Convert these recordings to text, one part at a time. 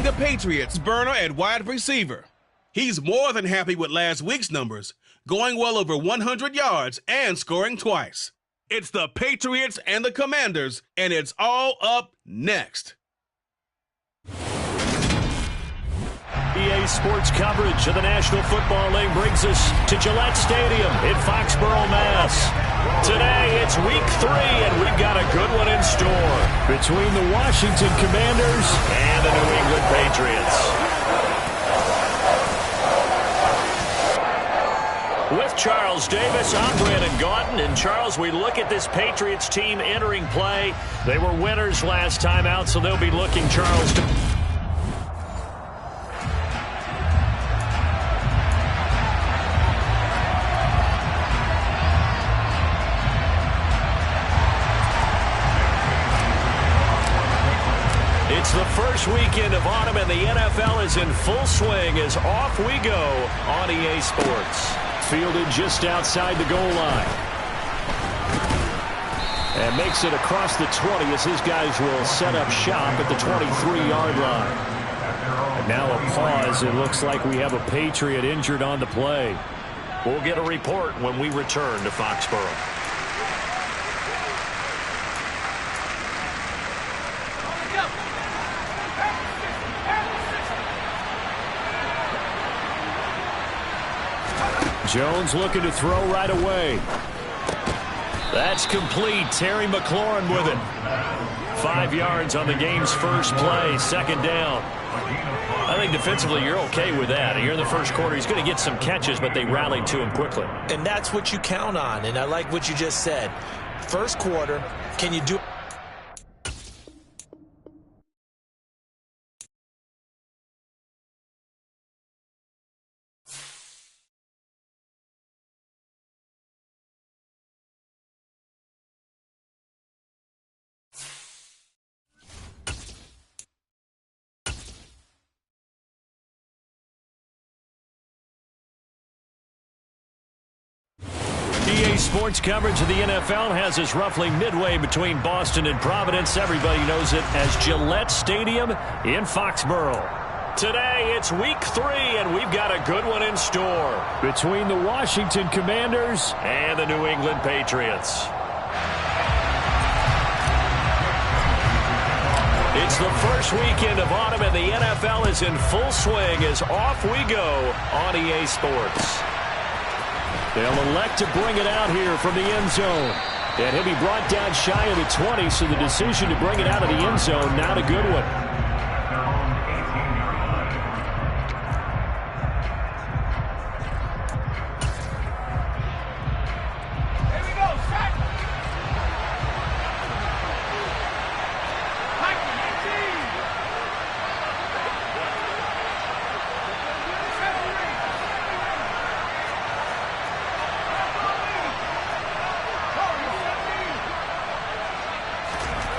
the Patriots burner at wide receiver. He's more than happy with last week's numbers, going well over 100 yards and scoring twice. It's the Patriots and the Commanders, and it's all up next. EA Sports coverage of the National Football League brings us to Gillette Stadium in Foxborough, Mass. Today, it's Week 3, and we've got a good one in store between the Washington Commanders and the New England Patriots. With Charles Davis, I'm Brandon Gaudin. And Charles, we look at this Patriots team entering play. They were winners last time out, so they'll be looking, Charles, to... It's the first weekend of autumn, and the NFL is in full swing as off we go on EA Sports. Fielded just outside the goal line. And makes it across the 20 as his guys will set up shop at the 23-yard line. And now a pause. It looks like we have a Patriot injured on the play. We'll get a report when we return to Foxborough. Jones looking to throw right away. That's complete. Terry McLaurin with it. 5 yards on the game's first play. Second down. I think defensively you're okay with that. Here in the first quarter, he's going to get some catches, but they rallied to him quickly. And that's what you count on, and I like what you just said. First quarter, can you do... EA Sports coverage of the NFL has us roughly midway between Boston and Providence. Everybody knows it as Gillette Stadium in Foxborough. Today, it's Week 3, and we've got a good one in store between the Washington Commanders and the New England Patriots. It's the first weekend of autumn, and the NFL is in full swing as off we go on EA Sports. They'll elect to bring it out here from the end zone. And he'll be brought down shy of the 20, so the decision to bring it out of the end zone, not a good one.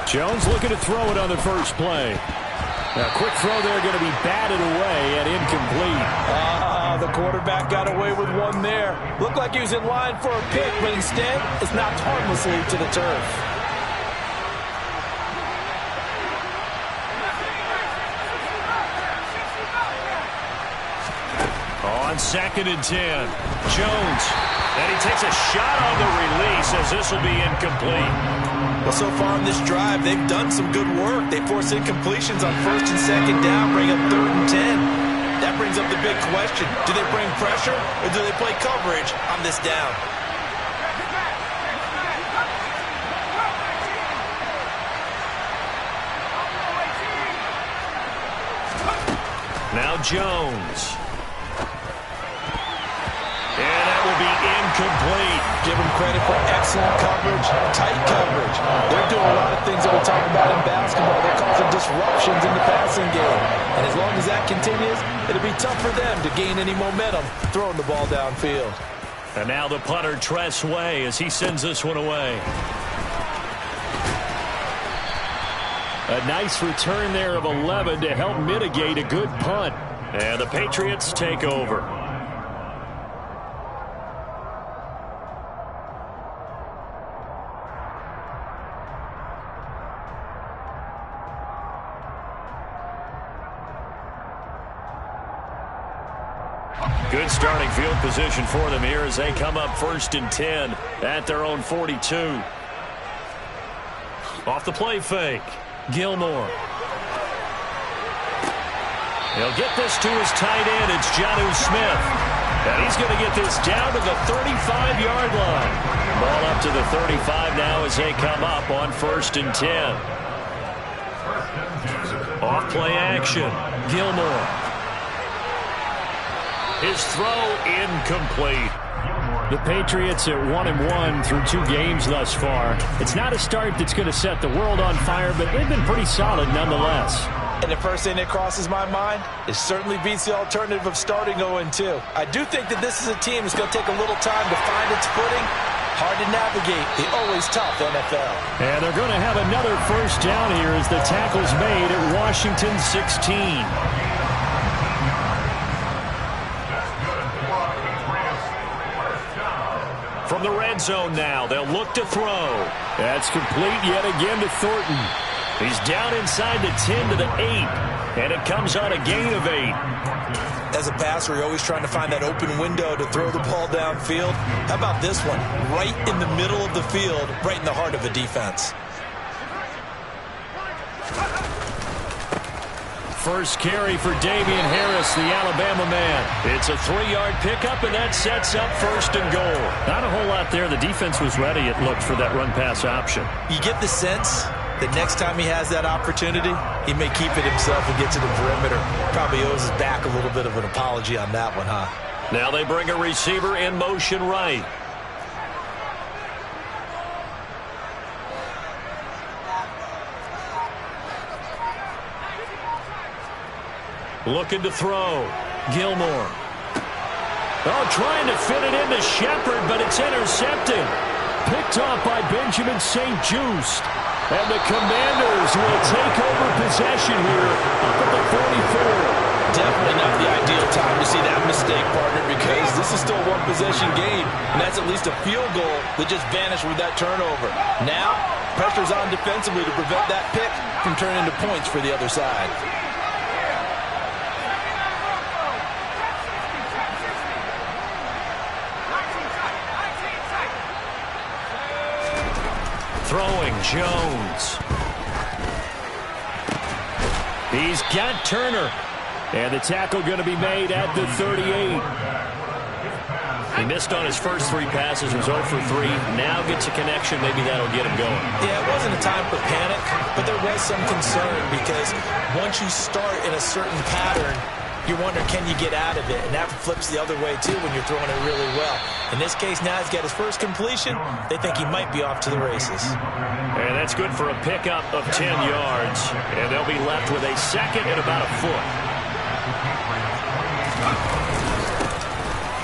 Jones looking to throw it on the first play. A quick throw there going to be batted away and incomplete. The quarterback got away with one there. Looked like he was in line for a pick, but instead it's knocked harmlessly to the turf. On 2nd and 10, Jones. And he takes a shot on the release as this will be incomplete. Well, so far in this drive, they've done some good work. They force incompletions on 1st and 2nd down, bring up 3rd and 10. That brings up the big question. Do they bring pressure or do they play coverage on this down? Now Jones. And that will be incomplete. Give them credit for excellent coverage, tight coverage. They're doing a lot of things that we talk about in basketball. They're causing disruptions in the passing game. And as long as that continues, it'll be tough for them to gain any momentum throwing the ball downfield. And now the punter, Tress Way, as he sends this one away. A nice return there of 11 to help mitigate a good punt. And the Patriots take over. Good starting field position for them here as they come up 1st and 10 at their own 42. Off the play fake, Gilmore. He'll get this to his tight end. It's Jonnu Smith. And he's going to get this down to the 35-yard line. Ball up to the 35 now as they come up on 1st and 10. Off play action, Gilmore. His throw incomplete. The Patriots at 1-1 through 2 games thus far. It's not a start that's going to set the world on fire, but they've been pretty solid nonetheless. And the first thing that crosses my mind is certainly beats the alternative of starting 0-2. I do think that this is a team that's going to take a little time to find its footing. Hard to navigate the always tough NFL. And they're going to have another first down here as the tackle's made at Washington 16. From the red zone now, they'll look to throw. That's complete yet again to Thornton. He's down inside the 10 to the 8, and it comes on a gain of 8. As a passer, you're always trying to find that open window to throw the ball downfield. How about this one? Right in the middle of the field, right in the heart of a defense. First carry for Damian Harris, the Alabama man. It's a 3-yard pickup, and that sets up 1st and goal. Not a whole lot there. The defense was ready, it looked, for that run-pass option. You get the sense that next time he has that opportunity, he may keep it himself and get to the perimeter. Probably owes his back a little bit of an apology on that one, huh? Now they bring a receiver in motion right. Looking to throw. Gilmore. Oh, trying to fit it into Shepard, but it's intercepted. Picked off by Benjamin St. Just. And the Commanders will take over possession here up at the 44. Definitely not the ideal time to see that mistake, partner, because this is still a one-possession game, and that's at least a field goal that just vanished with that turnover. Now, pressure's on defensively to prevent that pick from turning into points for the other side. Throwing Jones. He's got Turner. And the tackle going to be made at the 38. He missed on his first 3 passes, was 0 for 3. Now gets a connection. Maybe that'll get him going. Yeah, it wasn't a time for panic, but there was some concern because once you start in a certain pattern, you wonder, can you get out of it? And that flips the other way, too, when you're throwing it really well. In this case, now he's got his first completion. They think he might be off to the races. And that's good for a pickup of 10 yards. And they'll be left with a second and about a foot.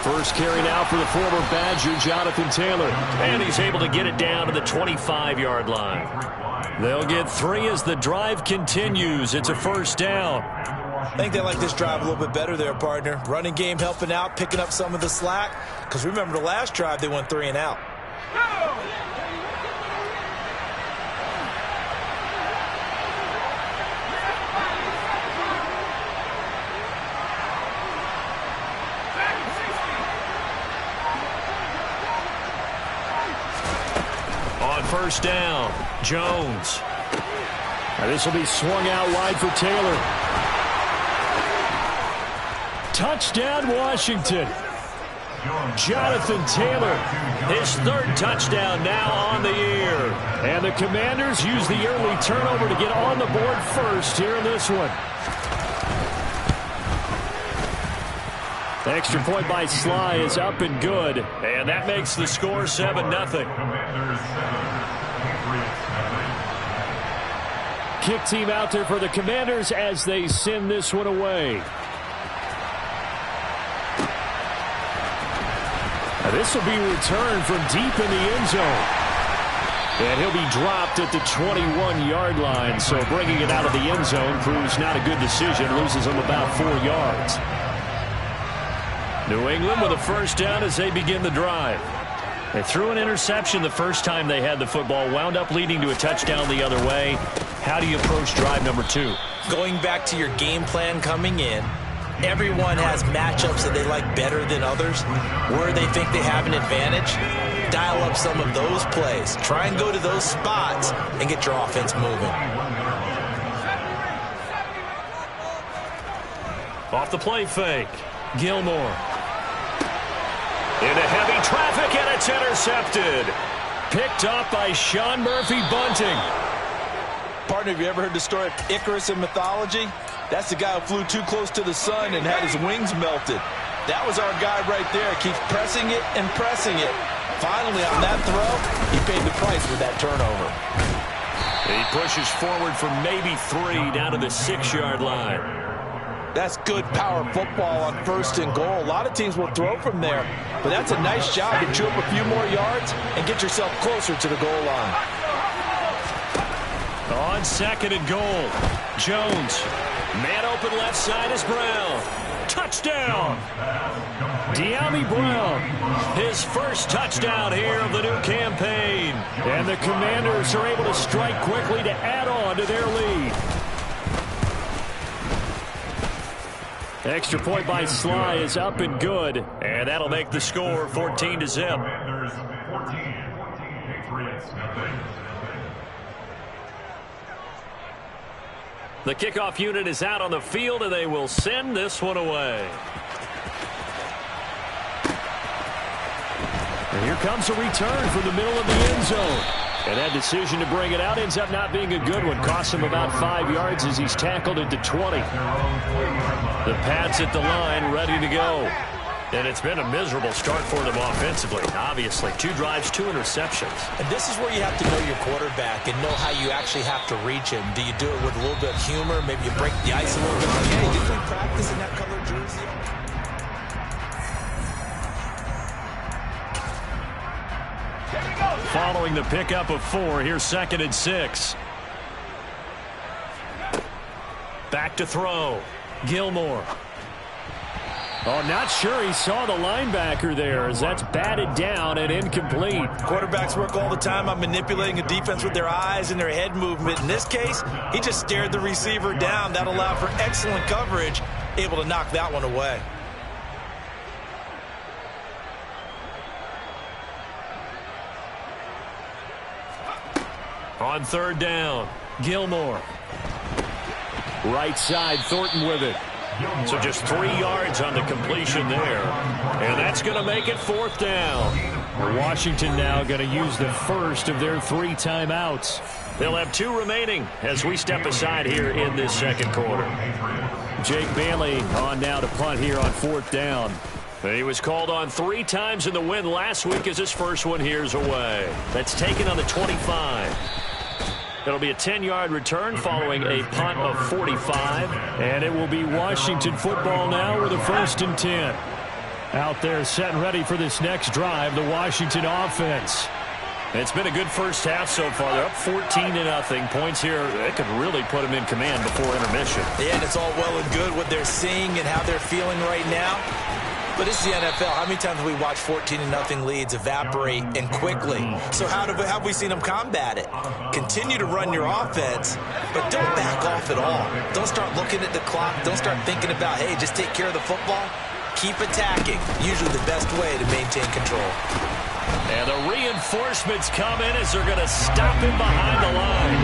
First carry now for the former Badger, Jonathan Taylor. And he's able to get it down to the 25-yard line. They'll get 3 as the drive continues. It's a first down. I think they like this drive a little bit better there, partner. Running game helping out, picking up some of the slack. Because remember, the last drive, they went 3 and out. On first down, Jones. Now this will be swung out wide for Taylor. Touchdown, Washington. Jonathan Taylor, his 3rd touchdown now on the year. And the Commanders use the early turnover to get on the board first here in this one. The extra point by Sly is up and good. And that makes the score 7-0. Kick team out there for the Commanders as they send this one away. Now this will be returned from deep in the end zone. And he'll be dropped at the 21-yard line. So bringing it out of the end zone proves not a good decision. Loses him about 4 yards. New England with a first down as they begin the drive. They threw an interception the first time they had the football. Wound up leading to a touchdown the other way. How do you approach drive number 2? Going back to your game plan coming in, Everyone has matchups that they like better than others, where they think they have an advantage. Dial up some of those plays. Try and go to those spots and get your offense moving. Off the play fake, Gilmore. Into heavy traffic, and it's intercepted. Picked up by Sean Murphy-Bunting. Partner, have you ever heard the story of Icarus in mythology? That's the guy who flew too close to the sun and had his wings melted. That was our guy right there. Keeps pressing it and pressing it. Finally, on that throw, he paid the price with that turnover. He pushes forward for maybe 3 down to the 6-yard line. That's good power football on 1st and goal. A lot of teams will throw from there, but that's a nice job to chew up a few more yards and get yourself closer to the goal line. On 2nd and goal, Jones. Man open left side is Brown. Touchdown! De'Ami Brown, his first touchdown here of the new campaign. And the Commanders are able to strike quickly to add on to their lead. Extra point by Sly is up and good, and that'll make the score 14-0. The kickoff unit is out on the field, and they will send this one away. And here comes a return from the middle of the end zone. And that decision to bring it out ends up not being a good one. Costs him about 5 yards as he's tackled into 20. The Pats at the line, ready to go. And it's been a miserable start for them offensively. Obviously, 2 drives, 2 interceptions. And this is where you have to know your quarterback and know how you actually have to reach him. Do you do it with a little bit of humor? Maybe you break the ice a little bit. Like, hey, did we practice in that color jersey? Following the pickup of 4, here's 2nd and 6. Back to throw. Gilmore. Oh, not sure he saw the linebacker there as that's batted down and incomplete. Quarterbacks work all the time on manipulating a defense with their eyes and their head movement. In this case, he just stared the receiver down. That allowed for excellent coverage, able to knock that one away. On 3rd down, Gilmore. Right side, Thornton with it. So just 3 yards on the completion there. And that's going to make it 4th down. Washington now going to use the first of their 3 timeouts. They'll have 2 remaining as we step aside here in this 2nd quarter. Jake Bailey on now to punt here on 4th down. He was called on 3 times in the win last week as his first one here's away. That's taken on the 25. It'll be a 10-yard return following a punt of 45. And it will be Washington football now with a 1st and 10. Out there set and ready for this next drive, the Washington offense. It's been a good first half so far. They're up 14-0. Points here, it could really put them in command before intermission. Yeah, and it's all well and good what they're seeing and how they're feeling right now. But it's the NFL. How many times have we watched 14-0 leads evaporate and quickly? So how have we seen them combat it? Continue to run your offense, but don't back off at all. Don't start looking at the clock. Don't start thinking about, hey, just take care of the football. Keep attacking. Usually the best way to maintain control. And the reinforcements come in as they're going to stop him behind the line.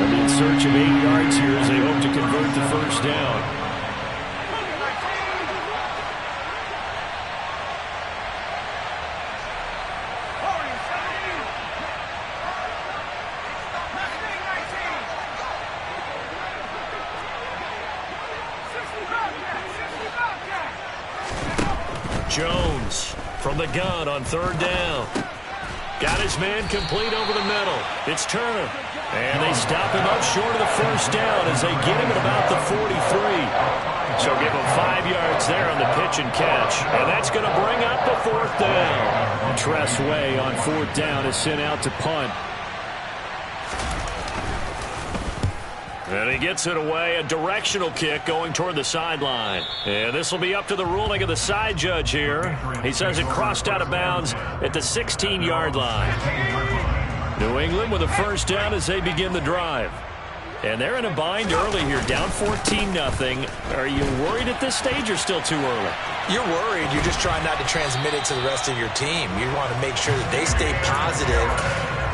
They'll be in search of 8 yards here as they hope to convert the 1st down. Jones from the gun on 3rd down. Got his man complete over the middle. It's Turner. And they stop him up short of the 1st down as they get him at about the 43. So give him 5 yards there on the pitch and catch. And that's going to bring up the 4th down. Tress Way on 4th down is sent out to punt. And he gets it away, a directional kick going toward the sideline. And this will be up to the ruling of the side judge here. He says it crossed out of bounds at the 16-yard line. New England with a 1st down as they begin the drive. And they're in a bind early here, down 14-0. Are you worried at this stage or still too early? You're worried. You're just trying not to transmit it to the rest of your team. You want to make sure that they stay positive.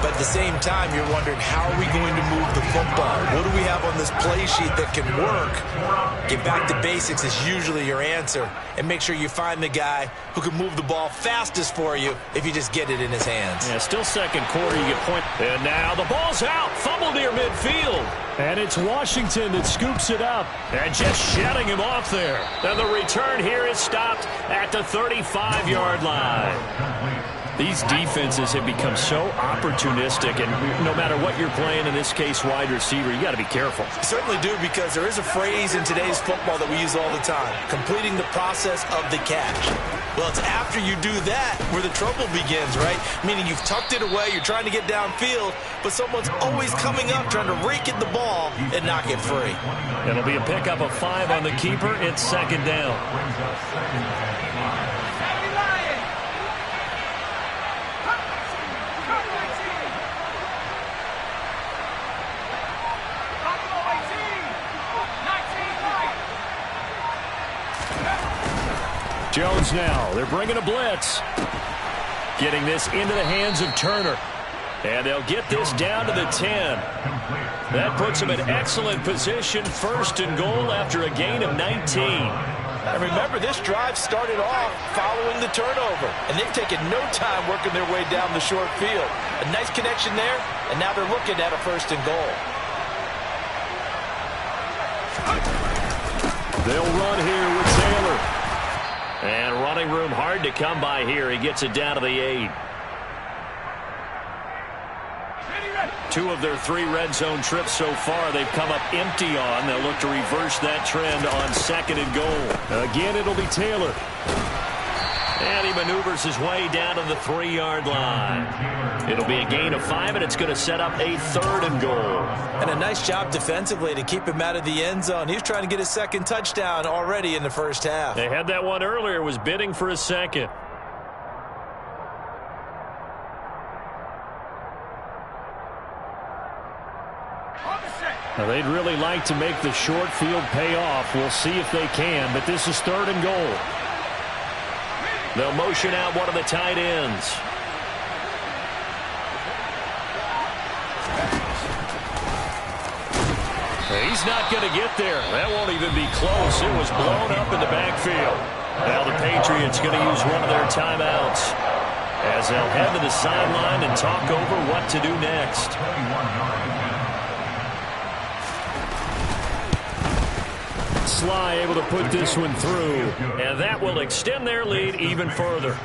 But at the same time, you're wondering, how are we going to move the football? What do we have on this play sheet that can work? Get back to basics is usually your answer. And make sure you find the guy who can move the ball fastest for you if you just get it in his hands. Yeah, still second quarter, you get point. And now the ball's out. Fumble near midfield. And it's Washington that scoops it up. And just shutting him off there. And the return here is stopped at the 35-yard line. These defenses have become so opportunistic, and no matter what you're playing, in this case wide receiver, you got to be careful. You certainly do, because there is a phrase in today's football that we use all the time, completing the process of the catch. Well, it's after you do that where the trouble begins, right? Meaning you've tucked it away, you're trying to get downfield, but someone's always coming up trying to rake at the ball and knock it free. It'll be a pickup of 5 on the keeper. It's second down. Jones now. They're bringing a blitz. Getting this into the hands of Turner. And they'll get this down to the 10. That puts them in excellent position. First and goal after a gain of 19. And remember, this drive started off following the turnover. And they've taken no time working their way down the short field. A nice connection there. And now they're looking at a first and goal. They'll run here with Taylor. And running room hard to come by here. He gets it down to the 8. 2 of their 3 red zone trips so far they've come up empty on. They'll look to reverse that trend on second and goal. Again, it'll be Taylor. And he maneuvers his way down to the 3-yard line. It'll be a gain of 5, and it's going to set up a third and goal. And a nice job defensively to keep him out of the end zone. He was trying to get his second touchdown already in the first half. They had that one earlier, was bidding for a second. Now, they'd really like to make the short field pay off. We'll see if they can, but this is third and goal. They'll motion out one of the tight ends. He's not going to get there. That won't even be close. It was blown up in the backfield. Now the Patriots going to use one of their timeouts as they'll head to the sideline and talk over what to do next. Sly able to put this one through, and that will extend their lead even further.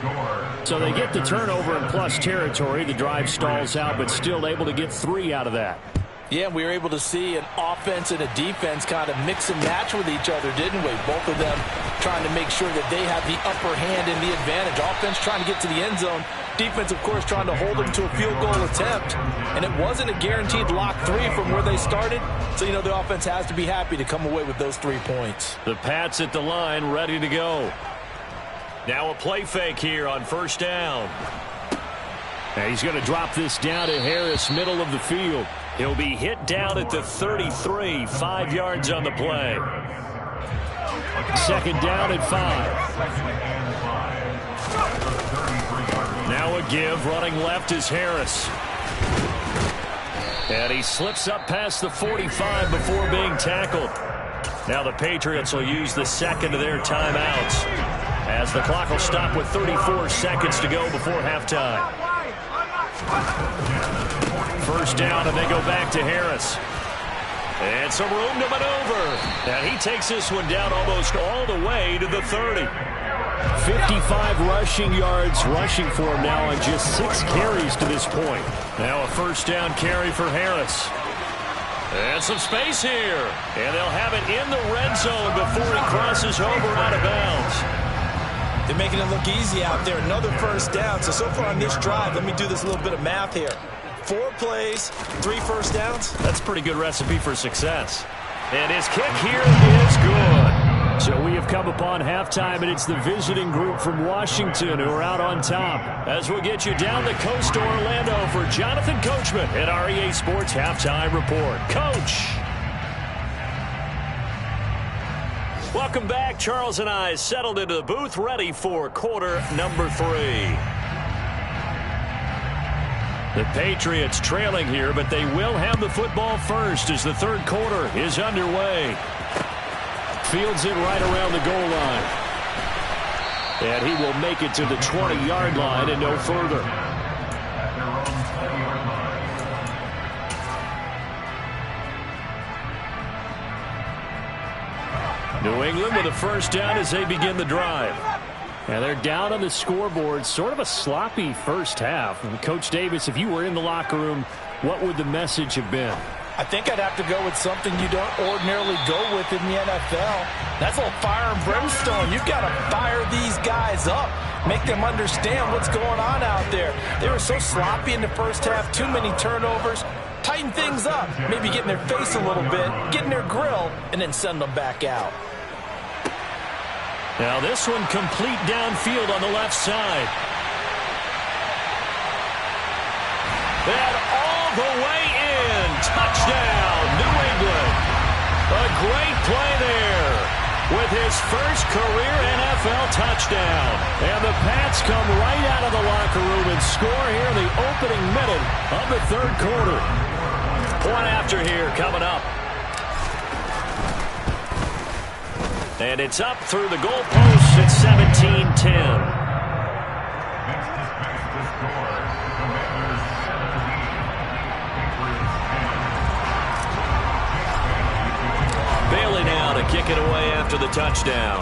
So they get the turnover in plus territory. The drive stalls out, but still able to get 3 out of that. Yeah, we were able to see an offense and a defense kind of mix and match with each other, didn't we? Both of them trying to make sure that they have the upper hand and the advantage. Offense trying to get to the end zone. Defense, of course, trying to hold them to a field goal attempt. And it wasn't a guaranteed lock 3 from where they started. So, you know, the offense has to be happy to come away with those 3 points. The Pats at the line, ready to go. Now a play fake here on first down. Now he's going to drop this down to Harris, middle of the field. He'll be hit down at the 33, 5 yards on the play. Second down at 5. Now a give, running left is Harris. And he slips up past the 45 before being tackled. Now the Patriots will use the second of their timeouts as the clock will stop with 34 seconds to go before halftime. First down, and they go back to Harris. And some room to maneuver. And he takes this one down almost all the way to the 30. 55 rushing yards rushing for him now on just 6 carries to this point. Now a first down carry for Harris. And some space here. And they'll have it in the red zone before he crosses over out of bounds. They're making it look easy out there. Another first down. So far on this drive, let me do this little bit of math here. 4 plays, 3 first downs. That's a pretty good recipe for success. And his kick here is good. So we have come upon halftime, and it's the visiting group from Washington who are out on top. As we'll get you down the coast to Orlando for Jonathan Coachman at our EA Sports Halftime Report. Coach. Welcome back. Charles and I settled into the booth, ready for quarter number 3. The Patriots trailing here, but they will have the football first as the third quarter is underway. Fields it right around the goal line. And he will make it to the 20-yard line and no further. New England with a first down as they begin the drive. And they're down on the scoreboard. Sort of a sloppy first half. And Coach Davis, if you were in the locker room, what would the message have been? I think I'd have to go with something you don't ordinarily go with in the NFL. That's a little fire and brimstone. You've got to fire these guys up. Make them understand what's going on out there. They were so sloppy in the first half. Too many turnovers. Tighten things up. Maybe get in their face a little bit. Get in their grill. And then send them back out. Now this one complete downfield on the left side. And all the way in. Touchdown, New England. A great play there with his first career NFL touchdown. And the Pats come right out of the locker room and score here in the opening minute of the third quarter. Point after here coming up. And it's up through the goalposts at 17-10. Bailey now to kick it away after the touchdown.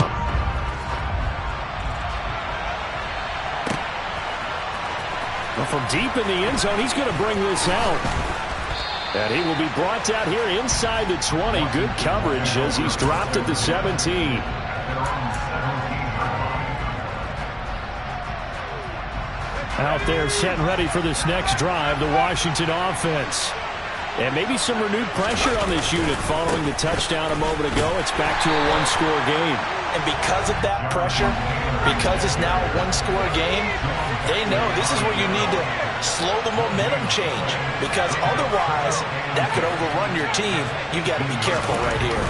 Well, from deep in the end zone, he's going to bring this out. And he will be brought down here inside the 20. Good coverage as he's dropped at the 17. Out there set and ready for this next drive, the Washington offense. And maybe some renewed pressure on this unit following the touchdown a moment ago. It's back to a one-score game. And because of that pressure, because it's now a one-score game, they know this is where you need to slow the momentum change. Because otherwise, that could overrun your team. You got to be careful right here.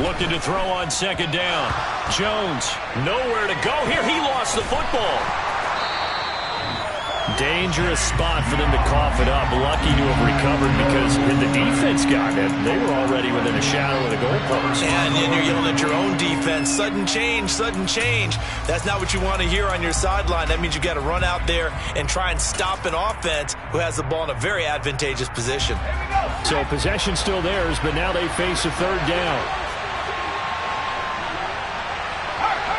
Looking to throw on second down. Jones, nowhere to go here. He lost the football. Dangerous spot for them to cough it up. Lucky to have recovered because if the defense got it, they were already within a shadow of the goalpost. And you're yelling at your own defense. Sudden change, sudden change. That's not what you want to hear on your sideline. That means you got to run out there and try and stop an offense who has the ball in a very advantageous position. So possession still theirs, but now they face a third down.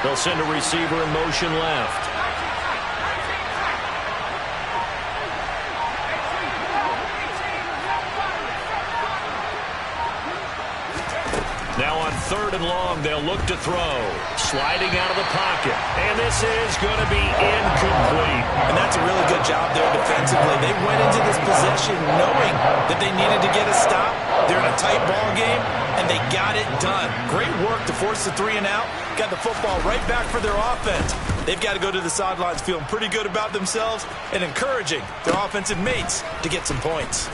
They'll send a receiver in motion left. Now on third and long, they'll look to throw. Sliding out of the pocket. And this is going to be incomplete. And that's a really good job there defensively. They went into this possession knowing that they needed to get a stop. They're in a tight ball game, and they got it done. Great work to force the 3 and out. Got the football right back for their offense. They've got to go to the sidelines feeling pretty good about themselves and encouraging their offensive mates to get some points.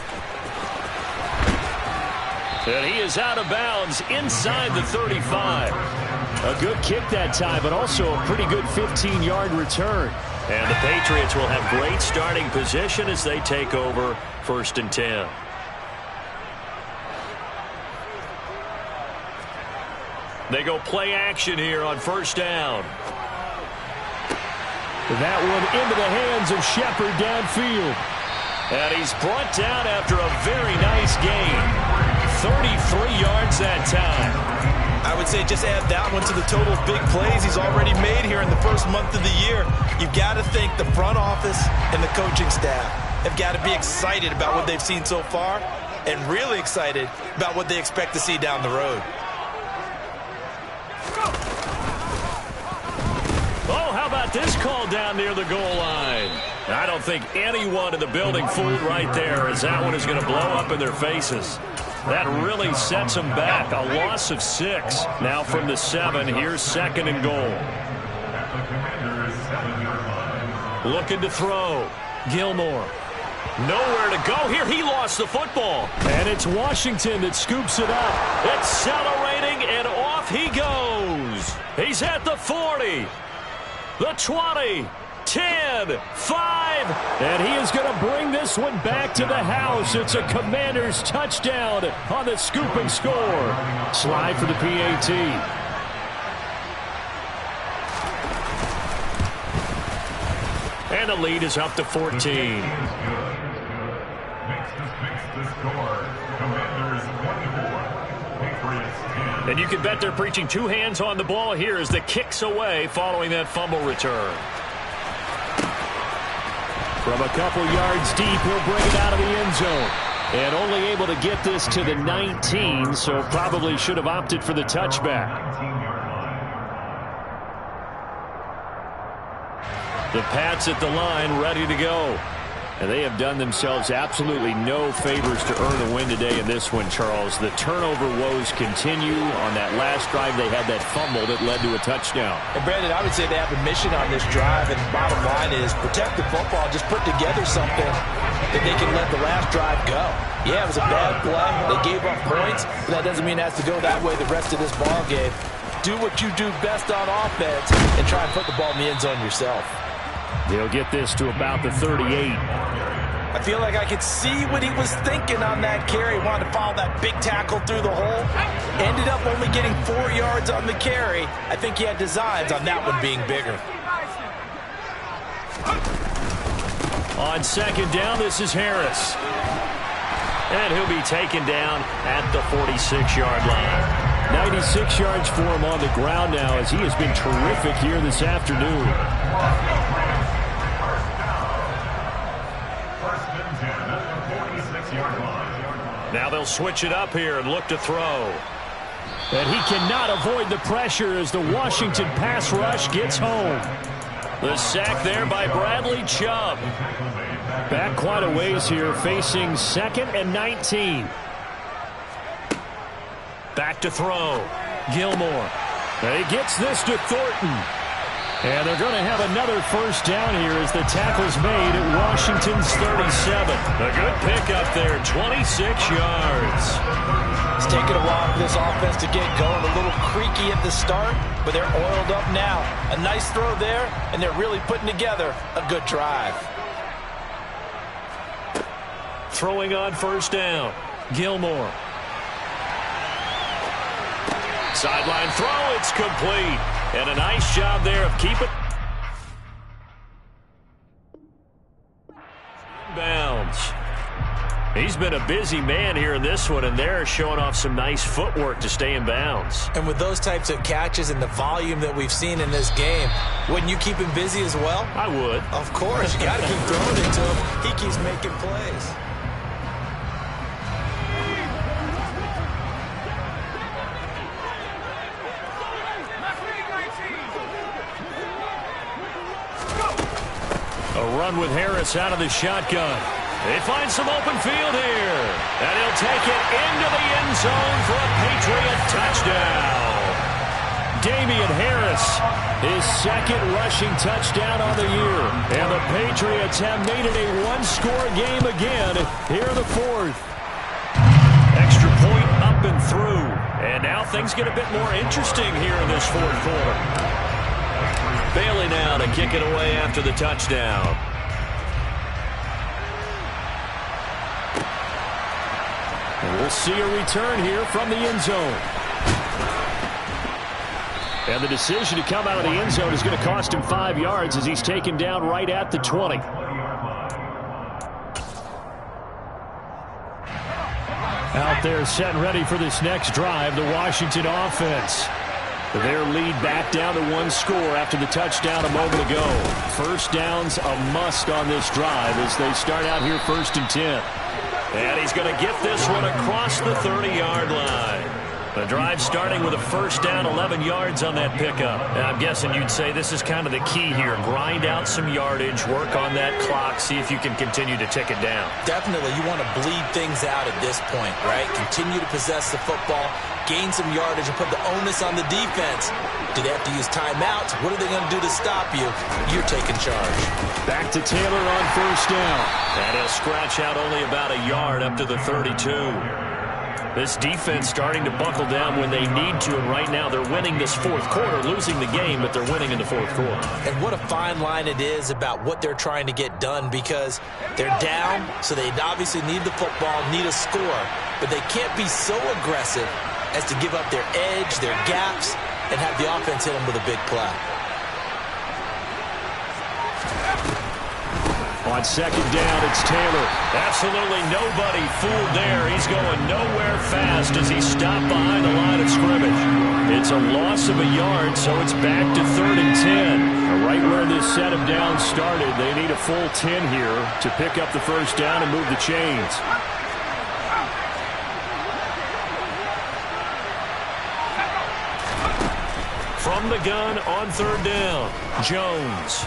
And he is out of bounds inside the 35. A good kick that time, but also a pretty good 15-yard return. And the Patriots will have great starting position as they take over 1st and 10. They go play action here on first down. That one into the hands of Shepard downfield. And he's brought down after a very nice gain. 33 yards that time. I would say just add that one to the total of big plays he's already made here in the first month of the year. You've got to think the front office and the coaching staff have got to be excited about what they've seen so far and really excited about what they expect to see down the road. Oh, how about this call down near the goal line? I don't think anyone in the building fooled right there, as that one is going to blow up in their faces. That really sets them back. A loss of 6. Now from the 7, here's 2nd and goal. Looking to throw. Gilmore. Nowhere to go here. He lost the football. And it's Washington that scoops it up. Accelerating and off off he goes. He's at the 40, the 20, 10, 5, and he is going to bring this one back to the house. It's a Commanders touchdown on the scoop and score. Slide for the PAT. And the lead is up to 14. And you can bet they're preaching two hands on the ball here as the kick's away following that fumble return. From a couple yards deep, he'll bring it out of the end zone. And only able to get this to the 19, so probably should have opted for the touchback. The Pats at the line, ready to go. And they have done themselves absolutely no favors to earn a win today in this one, Charles. The turnover woes continue. On that last drive, they had that fumble that led to a touchdown. And Brandon, I would say they have a mission on this drive, and bottom line is protect the football. Just put together something that they can let the last drive go. Yeah, it was a bad play. They gave up points, but that doesn't mean it has to go that way the rest of this ball game. Do what you do best on offense and try and put the ball in the end zone yourself. They'll get this to about the 38. I feel like I could see what he was thinking on that carry. Wanted to follow that big tackle through the hole. Ended up only getting 4 yards on the carry. I think he had designs on that one being bigger. On second down, this is Harris. And he'll be taken down at the 46-yard line. 96 yards for him on the ground now as he has been terrific here this afternoon. Now they'll switch it up here and look to throw. And he cannot avoid the pressure as the Washington pass rush gets home. The sack there by Bradley Chubb. Back quite a ways here, facing 2nd and 19. Back to throw. Gilmore. And he gets this to Thornton. And they're going to have another first down here as the tackle's made at Washington's 37. A good pickup there, 26 yards. It's taken a while for this offense to get going. A little creaky at the start, but they're oiled up now. A nice throw there, and they're really putting together a good drive. Throwing on first down, Gilmore. Sideline throw, it's complete. And a nice job there of keeping bounds. He's been a busy man here in this one, and they're showing off some nice footwork to stay in bounds. And with those types of catches and the volume that we've seen in this game, wouldn't you keep him busy as well? I would. Of course. You got to keep throwing it to him. He keeps making plays. A run with Harris out of the shotgun. They find some open field here. And he'll take it into the end zone for a Patriot touchdown. Damian Harris, his 2nd rushing touchdown on the year. And the Patriots have made it a one-score game again. Here the 4th. Extra point up and through. And now things get a bit more interesting here in this 4th quarter. Bailey now to kick it away after the touchdown. And we'll see a return here from the end zone. And the decision to come out of the end zone is going to cost him 5 yards as he's taken down right at the 20. Out there set and ready for this next drive, the Washington offense. Their lead back down to 1 score after the touchdown a moment ago. First down's a must on this drive as they start out here 1st and 10. And he's going to get this one across the 30-yard line. The drive starting with a first down, 11 yards on that pickup. And I'm guessing you'd say this is kind of the key here. Grind out some yardage, work on that clock, see if you can continue to tick it down. Definitely, you want to bleed things out at this point, right? Continue to possess the football, gain some yardage, and put the onus on the defense. Do they have to use timeouts? What are they going to do to stop you? You're taking charge. Back to Taylor on first down. And he'll scratch out only about a yard up to the 32. This defense starting to buckle down when they need to, and right now they're winning this fourth quarter, losing the game, but they're winning in the fourth quarter. And what a fine line it is about what they're trying to get done, because they're down, so they obviously need the football, need a score, but they can't be so aggressive as to give up their edge, their gaps, and have the offense hit them with a big play. On second down, it's Taylor. Absolutely nobody fooled there. He's going nowhere fast as he stopped behind the line of scrimmage. It's a loss of a yard, so it's back to 3rd and 10. Right where this set of downs started, they need a full 10 here to pick up the first down and move the chains. From the gun on 3rd down, Jones.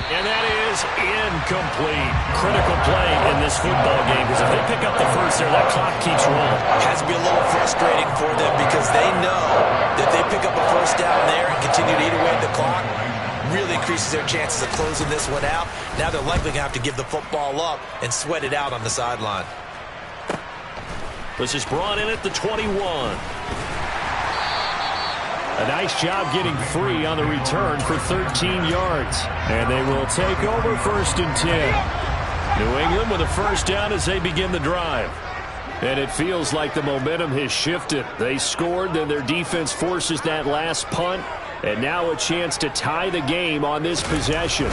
And that is incomplete. Critical play in this football game, because if they pick up the first there, that clock keeps rolling. It has to be a little frustrating for them, because they know that they pick up a first down there and continue to eat away at the clock, really increases their chances of closing this one out. Now they're likely going to have to give the football up and sweat it out on the sideline. This is brought in at the 21. A nice job getting free on the return for 13 yards. And they will take over 1st and 10. New England with a first down as they begin the drive. And it feels like the momentum has shifted. They scored, then their defense forces that last punt. And now a chance to tie the game on this possession.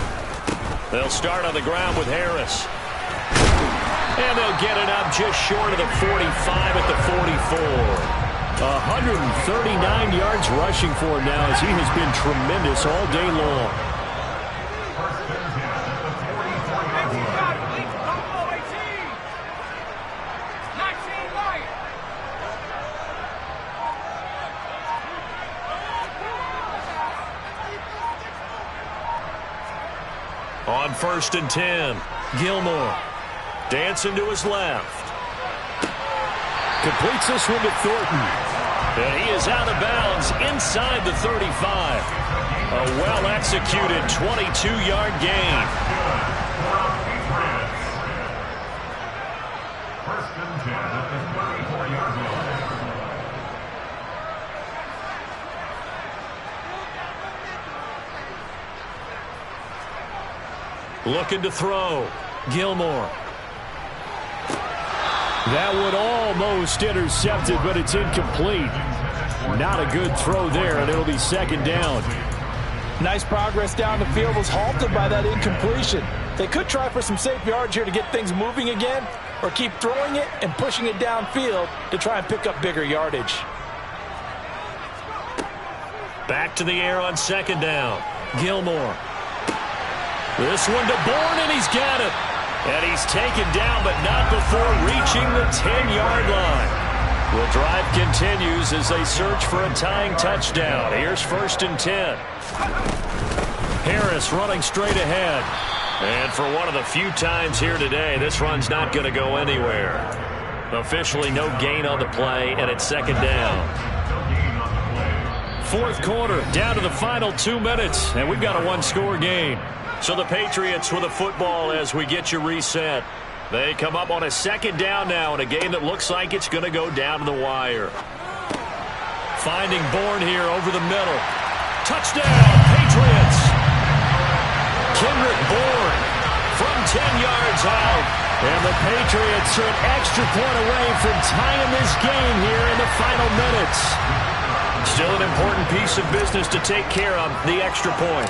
They'll start on the ground with Harris. And they'll get it up just short of the 45 at the 44. 139 yards rushing for him now, as he has been tremendous all day long. On 1st and 10, Gilmore dancing to his left. Completes this one to Thornton. And he is out of bounds inside the 35. A well-executed 22-yard gain. Looking to throw. Gilmore. That would almost intercepted, but it's incomplete. Not a good throw there, and it'll be 2nd down. Nice progress down the field, was halted by that incompletion. They could try for some safe yards here to get things moving again, or keep throwing it and pushing it downfield to try and pick up bigger yardage. Back to the air on 2nd down. Gilmore. This one to Bourne, and he's got it. And he's taken down, but not before reaching the 10-yard line. The drive continues as they search for a tying touchdown. Here's 1st and 10. Harris running straight ahead. And for one of the few times here today, this run's not going to go anywhere. Officially no gain on the play, and it's 2nd down. 4th quarter, down to the final 2 minutes, and we've got a one-score game. So the Patriots with a football as we get you reset. They come up on a 2nd down now in a game that looks like it's going to go down to the wire. Finding Bourne here over the middle. Touchdown, Patriots! Kendrick Bourne from 10 yards out. And the Patriots are an extra point away from tying this game here in the final minutes. Still an important piece of business to take care of, the extra point.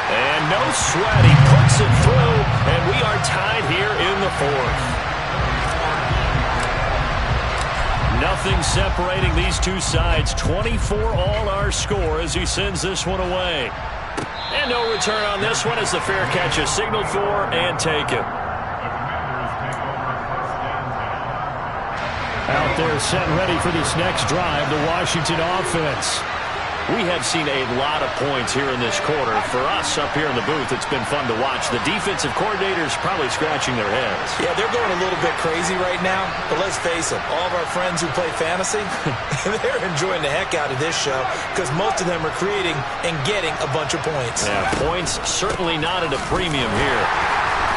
And no sweat, he puts it through, and we are tied here in the 4th. Nothing separating these two sides. 24 all our score as he sends this one away. And no return on this one as the fair catch is signaled for and taken. Out there set ready for this next drive, the Washington offense. We have seen a lot of points here in this quarter. For us up here in the booth, it's been fun to watch. The defensive coordinators probably scratching their heads. Yeah, they're going a little bit crazy right now. But let's face it, all of our friends who play fantasy, they're enjoying the heck out of this show because most of them are creating and getting a bunch of points. Yeah, points certainly not at a premium here.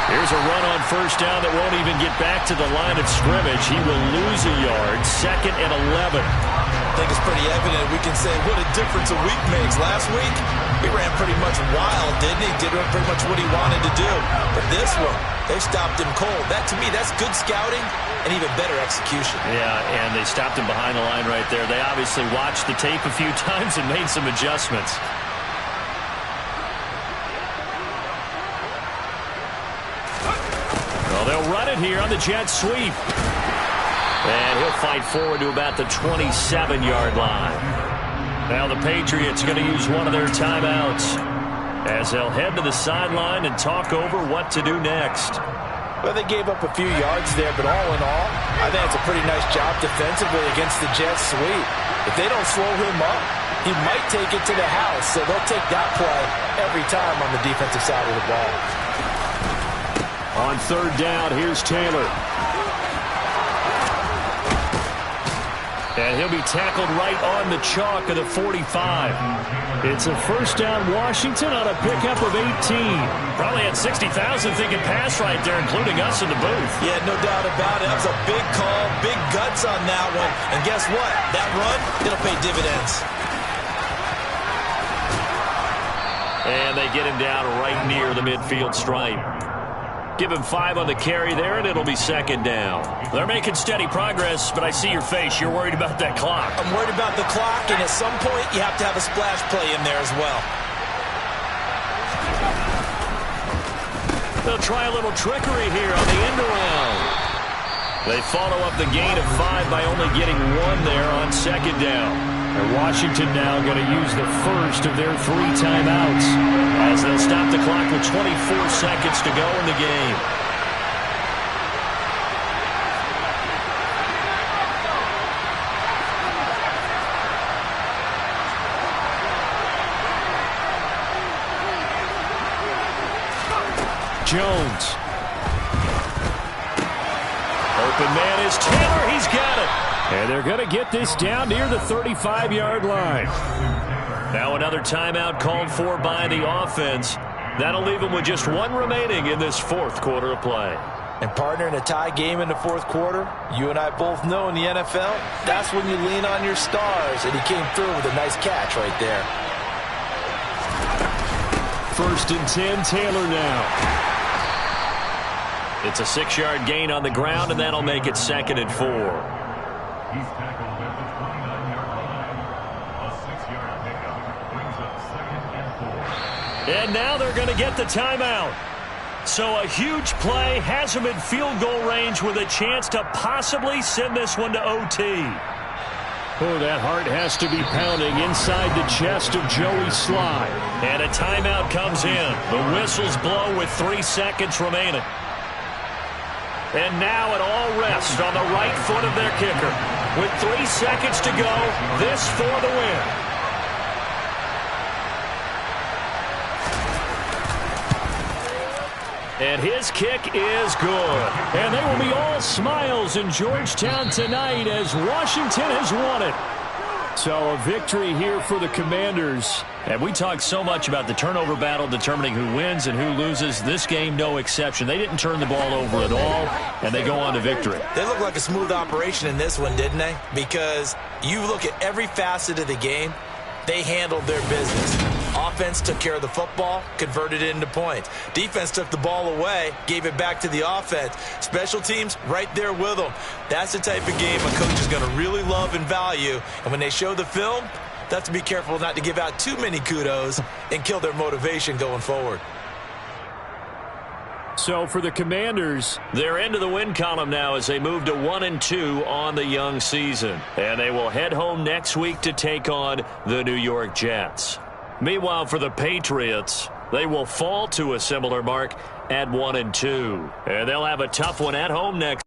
Here's a run on first down that won't even get back to the line of scrimmage. He will lose a yard. 2nd and 11. I think it's pretty evident. We can say what a difference a week makes. Last week, he ran pretty much wild, didn't he? Did pretty much what he wanted to do. But this one, they stopped him cold. That, to me, that's good scouting and even better execution. Yeah, and they stopped him behind the line right there. They obviously watched the tape a few times and made some adjustments. Well, they'll run it here on the jet sweep. And he'll fight forward to about the 27-yard line. Now the Patriots are going to use one of their timeouts as they'll head to the sideline and talk over what to do next. Well, they gave up a few yards there, but all in all, I think it's a pretty nice job defensively against the jet sweep. If they don't slow him up, he might take it to the house, so they'll take that play every time on the defensive side of the ball. On 3rd down, here's Taylor. And he'll be tackled right on the chalk of the 45. It's a first down Washington on a pickup of 18. Probably had 60,000 thinking pass right there, including us in the booth. Yeah, no doubt about it. That was a big call, big guts on that one. And guess what? That run, it'll pay dividends. And they get him down right near the midfield stripe. Give him 5 on the carry there, and it'll be 2nd down. They're making steady progress, but I see your face. You're worried about that clock. I'm worried about the clock, and at some point, you have to have a splash play in there as well. They'll try a little trickery here on the end around. They follow up the gain of 5 by only getting 1 there on 2nd down. And Washington now going to use the first of their 3 timeouts as they'll stop the clock with 24 seconds to go in the game. Jones. Open man is Taylor. He's got it. And they're going to get this down near the 35-yard line. Now another timeout called for by the offense. That'll leave them with just 1 remaining in this 4th quarter of play. And partner, in a tie game in the 4th quarter, you and I both know in the NFL, that's when you lean on your stars. And he came through with a nice catch right there. 1st and 10, Taylor now. It's a 6-yard gain on the ground, and that'll make it 2nd and 4. He's tackled at the 29-yard line. A 6-yard pickup brings up 2nd and 4. And now they're going to get the timeout. So a huge play has them in field goal range with a chance to possibly send this one to OT. Oh, that heart has to be pounding inside the chest of Joey Sly. And a timeout comes in. The whistles blow with 3 seconds remaining. And now it all rests on the right foot of their kicker. With 3 seconds to go, this for the win. And his kick is good. And they will be all smiles in Georgetown tonight as Washington has won it. So a victory here for the Commanders. And we talked so much about the turnover battle determining who wins and who loses. This game, no exception. They didn't turn the ball over at all, and they go on to victory. They look like a smooth operation in this one, didn't they? Because you look at every facet of the game, they handled their business. Offense took care of the football, converted it into points. Defense took the ball away, gave it back to the offense. Special teams, right there with them. That's the type of game a coach is going to really love and value. And when they show the film, they have to be careful not to give out too many kudos and kill their motivation going forward. So for the Commanders, they're into the win column now as they move to 1-2 on the young season. And they will head home next week to take on the New York Jets. Meanwhile, for the Patriots, they will fall to a similar mark at 1-2. And they'll have a tough one at home next.